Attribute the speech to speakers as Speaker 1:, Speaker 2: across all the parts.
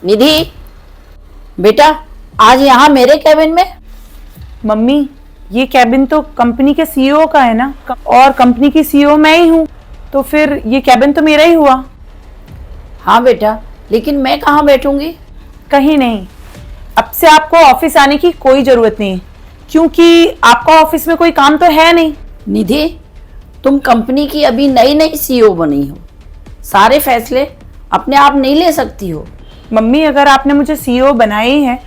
Speaker 1: निधि, बेटा आज यहाँ मेरे कैबिन में।
Speaker 2: मम्मी, ये कैबिन तो कंपनी के सीईओ का है ना, और कंपनी की सीईओ मैं ही हूँ, तो फिर ये कैबिन तो मेरा ही हुआ।
Speaker 1: हाँ बेटा, लेकिन मैं कहाँ बैठूंगी?
Speaker 2: कहीं नहीं, अब से आपको ऑफिस आने की कोई जरूरत नहीं, क्योंकि आपका ऑफिस में कोई काम तो है नहीं।
Speaker 1: निधि, तुम कंपनी की अभी नई नई सीईओ बनी हो, सारे फैसले अपने आप नहीं ले सकती हो।
Speaker 2: मम्मी, अगर आपने मुझे सीईओ बनाया ही है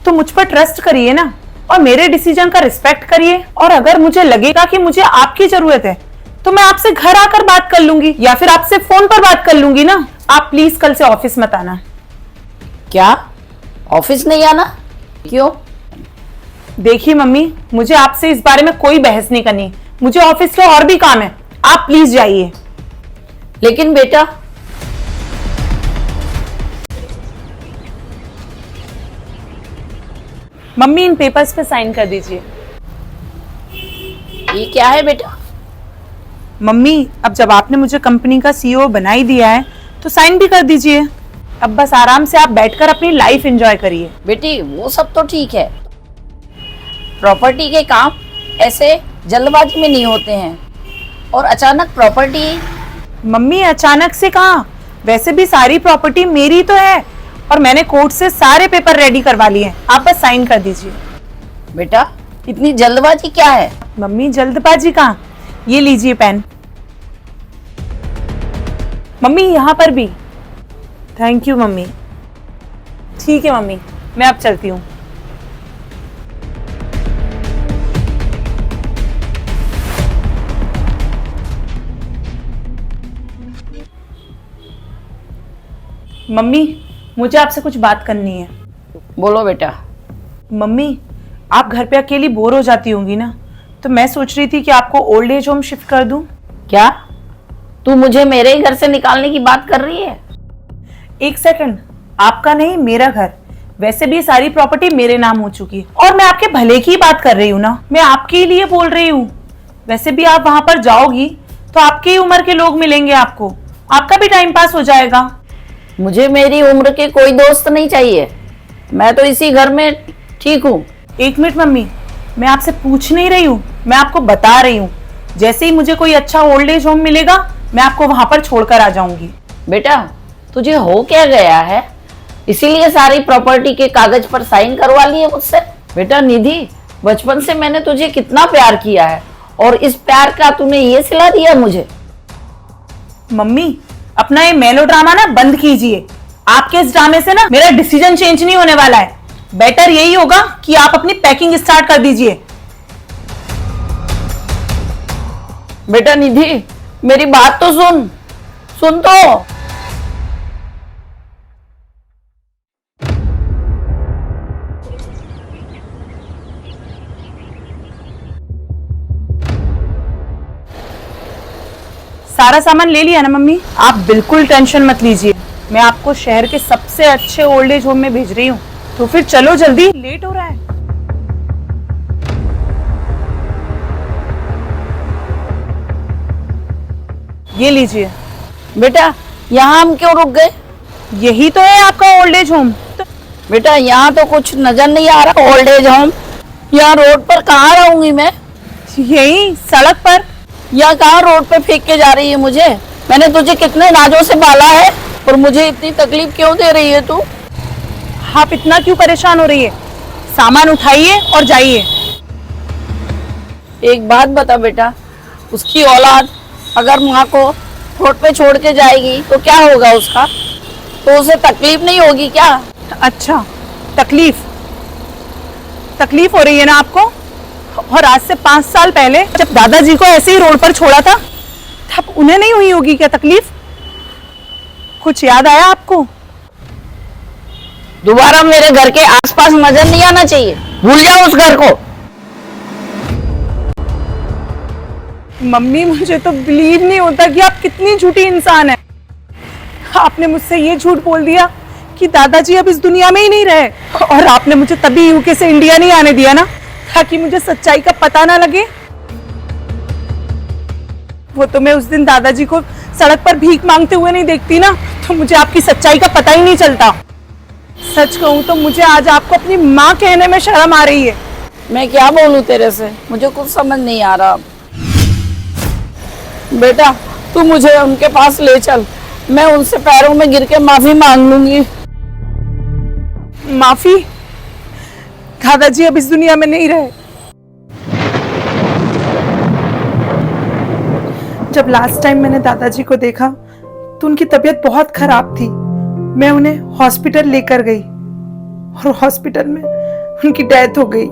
Speaker 2: तो मुझ पर ट्रस्ट करिए ना, और मेरे डिसीजन का रिस्पेक्ट करिए। और अगर मुझे लगेगा कि मुझे आपकी जरूरत है तो मैं आपसे घर आकर बात कर लूंगी, या फिर आपसे फोन पर बात कर लूंगी ना। आप प्लीज कल से ऑफिस मत आना।
Speaker 1: क्या ऑफिस नहीं आना? क्यों?
Speaker 2: देखिए मम्मी, मुझे आपसे इस बारे में कोई बहस नहीं करनी, मुझे ऑफिस के और भी काम है, आप प्लीज जाइए।
Speaker 1: लेकिन बेटा,
Speaker 2: मम्मी इन पेपर्स पे साइन कर दीजिए।
Speaker 1: ये क्या है बेटा?
Speaker 2: मम्मी, अब जब आपने मुझे कंपनी का सीईओ बना ही दिया है तो साइन भी कर दीजिए। अब बस आराम से आप बैठकर अपनी लाइफ एंजॉय करिए।
Speaker 1: बेटी वो सब तो ठीक है, प्रॉपर्टी के काम ऐसे जल्दबाजी में नहीं होते हैं, और अचानक प्रॉपर्टी।
Speaker 2: मम्मी, अचानक से कहाँ, वैसे भी सारी प्रॉपर्टी मेरी तो है, और मैंने कोर्ट से सारे पेपर रेडी करवा लिए हैं, आप बस साइन कर दीजिए।
Speaker 1: बेटा इतनी जल्दबाजी क्या है?
Speaker 2: मम्मी, जल्दबाजी कहाँ, ये लीजिए पेन। मम्मी यहाँ पर भी। Thank you mummy. ठीक है मम्मी, मैं अब चलती हूँ। मम्मी, मुझे आपसे कुछ बात करनी है।
Speaker 1: बोलो बेटा।
Speaker 2: मम्मी, आप घर पे अकेली बोर हो जाती होंगी ना, तो मैं सोच रही थी कि आपको ओल्ड एज होम शिफ्ट कर दूं।
Speaker 1: क्या तू मुझे मेरे ही घर से निकालने की बात कर रही है?
Speaker 2: एक सेकंड, आपका नहीं, मेरा घर। वैसे भी सारी प्रॉपर्टी मेरे नाम हो चुकी है, और मैं आपके भले की बात कर रही हूँ ना, मैं आपके लिए बोल रही हूँ। वैसे भी आप वहां पर जाओगी तो आपकी ही उम्र के लोग मिलेंगे आपको, आपका भी टाइम पास हो जाएगा।
Speaker 1: मुझे मेरी उम्र के कोई दोस्त नहीं चाहिए, मैं तो इसी घर में ठीक हूँ।
Speaker 2: एक मिनट मम्मी, मैं आपसे पूछ नहीं रही हूँ, मैं आपको बता रही हूँ। जैसे ही मुझे कोई अच्छा ओल्ड एज होम मिलेगा मैं आपको वहां पर छोड़कर आ जाऊंगी।
Speaker 1: बेटा तुझे हो क्या गया है, इसीलिए सारी प्रॉपर्टी के कागज पर साइन करवा लिए मुझसे? बेटा निधि, बचपन से मैंने तुझे कितना प्यार किया है, और इस प्यार का तूने ये सिला दिया मुझे।
Speaker 2: मम्मी, अपना ये मेलो ड्रामा ना बंद कीजिए। आपके इस ड्रामे से ना मेरा डिसीजन चेंज नहीं होने वाला है। बेटर यही होगा कि आप अपनी पैकिंग स्टार्ट कर दीजिए।
Speaker 1: बेटा निधि, मेरी बात तो सुन तो।
Speaker 2: सारा सामान ले लिया ना मम्मी? आप बिल्कुल टेंशन मत लीजिए, मैं आपको शहर के सबसे अच्छे ओल्ड एज होम में भेज रही हूँ, तो फिर चलो जल्दी, लेट हो रहा है। ये लीजिए।
Speaker 1: बेटा यहाँ हम क्यों रुक गए?
Speaker 2: यही तो है आपका ओल्ड एज होम।
Speaker 1: बेटा यहाँ तो कुछ नजर नहीं आ रहा ओल्ड एज होम। यहाँ रोड पर कहाँ रहूंगी मैं?
Speaker 2: यही सड़क पर।
Speaker 1: या कहाँ रोड पे फेंक के जा रही है मुझे? मैंने तुझे कितने नाजों से पाला है, और मुझे इतनी तकलीफ क्यों दे रही है तू?
Speaker 2: आप इतना क्यों परेशान हो रही है? सामान उठाइए और जाइए।
Speaker 1: एक बात बता बेटा, उसकी औलाद अगर माँ को रोड पे छोड़ के जाएगी तो क्या होगा उसका? तो उसे तकलीफ नहीं होगी क्या?
Speaker 2: अच्छा, तकलीफ हो रही है ना आपको? और आज से 5 साल पहले जब दादाजी को ऐसे ही रोड पर छोड़ा था, तब उन्हें नहीं हुई होगी क्या तकलीफ? कुछ याद आया आपको?
Speaker 1: दोबारा मेरे घर के आसपास नजर नहीं आना चाहिए, भूल जाओ उस घर को।
Speaker 2: मम्मी, मुझे तो बिलीव नहीं होता कि आप कितनी झूठी इंसान है। आपने मुझसे ये झूठ बोल दिया कि दादाजी अब इस दुनिया में ही नहीं रहे, और आपने मुझे तभी यूके से इंडिया नहीं आने दिया ना, ताकि मुझे सच्चाई का पता ना लगे। वो तो मैं उस दिन दादाजी को सड़क पर भीख मांगते हुए नहीं देखती ना, तो मुझे आपकी सच्चाई का पता ही नहीं चलता। सच कहूँ तो मुझे आज आपको अपनी माँ कहने में शर्म आ रही है।
Speaker 1: मैं क्या बोलूं तेरे से, मुझे कुछ समझ नहीं आ रहा। बेटा तू मुझे उनके पास ले चल, मैं उनसे पैरों में गिर के माफी मांग लूंगी।
Speaker 2: माफी? दादाजी अब इस दुनिया में नहीं रहे। जब लास्ट टाइम मैंने दादाजी को देखा तो उनकी तबीयत बहुत खराब थी। मैं उन्हें हॉस्पिटल लेकर गई और हॉस्पिटल में उनकी डेथ हो गई।